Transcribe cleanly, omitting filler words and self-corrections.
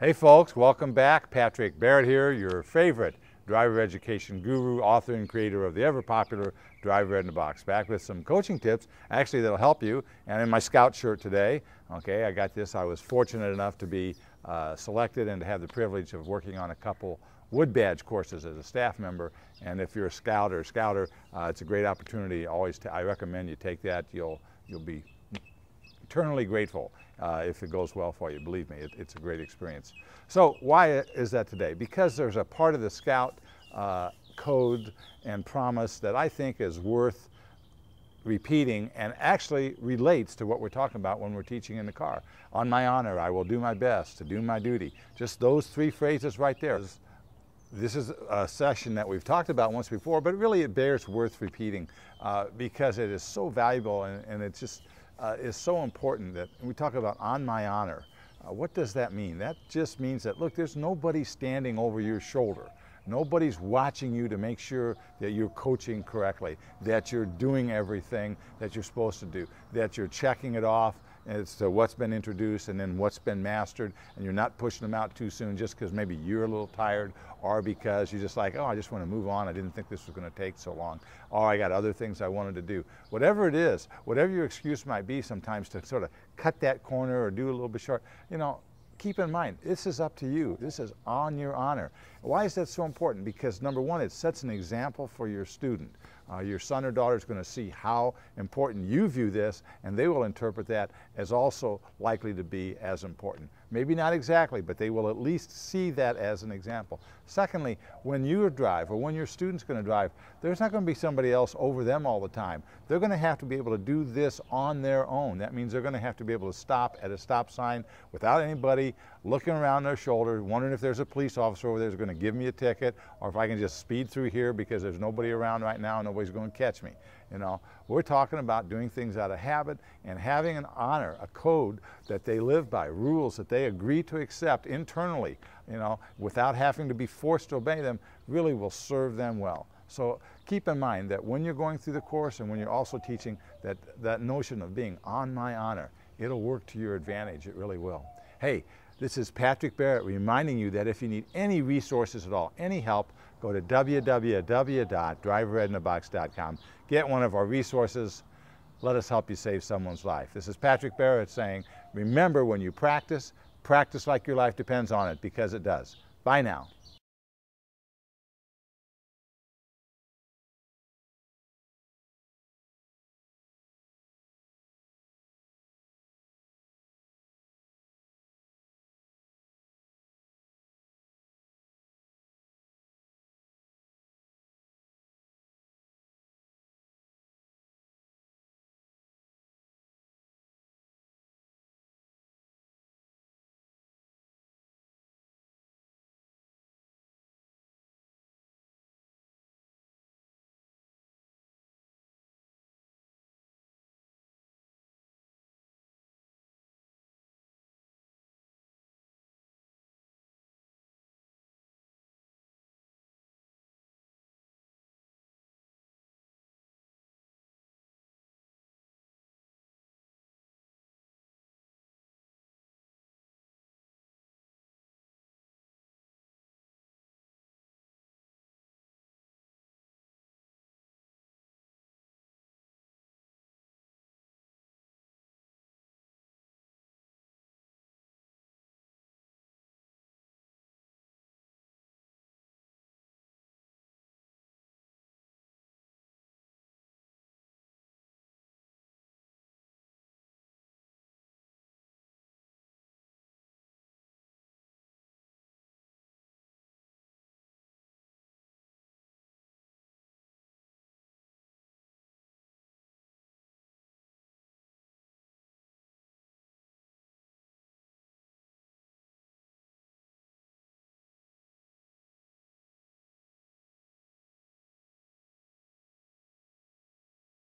Hey folks, welcome back. Patrick Barrett here, your favorite driver education guru, author and creator of the ever popular Driver Ed in the Box. Back with some coaching tips, actually that'll help you. And in my Scout shirt today, okay, I got this. I was fortunate enough to be selected and to have the privilege of working on a couple wood badge courses as a staff member. And if you're a scout or scouter, it's a great opportunity. I recommend you take that. You'll be eternally grateful if it goes well for you. Believe me, it's a great experience. So why is that today? Because there's a part of the Scout code and promise that I think is worth repeating and actually relates to what we're talking about when we're teaching in the car. On my honor, I will do my best to do my duty. Just those three phrases right there. This is a session that we've talked about once before, but really it bears worth repeating because it is so valuable and it just is so important that we talk about on my honor. What does that mean? That just means that, look, there's nobody standing over your shoulder. Nobody's watching you to make sure that you're coaching correctly, that you're doing everything that you're supposed to do, that you're checking it off as to what's been introduced and then what's been mastered, and you're not pushing them out too soon just because maybe you're a little tired or because you're just like, oh, I just want to move on. I didn't think this was going to take so long. Or I got other things I wanted to do. Whatever it is, whatever your excuse might be sometimes to sort of cut that corner or do a little bit short, you know, keep in mind, this is up to you. This is on your honor. Why is that so important? Because number one, it sets an example for your student. Your son or daughter is going to see how important you view this, and they will interpret that as also likely to be as important. Maybe not exactly, but they will at least see that as an example. Secondly, when you drive or when your student's going to drive, there's not going to be somebody else over them all the time. They're going to have to be able to do this on their own. That means they're going to have to be able to stop at a stop sign without anybody looking around their shoulder, wondering if there's a police officer over there who's going to give me a ticket, or if I can just speed through here because there's nobody around right now, nobody's going to catch me. You know, we're talking about doing things out of habit and having an honor, a code that they live by, rules that they agree to accept internally, you know, without having to be forced to obey them, really will serve them well. So keep in mind that when you're going through the course and when you're also teaching, that notion of being on my honor, it'll work to your advantage. It really will. Hey, this is Patrick Barrett reminding you that if you need any resources at all, any help, go to www.driveredinthebox.com. Get one of our resources. Let us help you save someone's life. This is Patrick Barrett saying, remember when you practice, practice like your life depends on it, because it does. Bye now.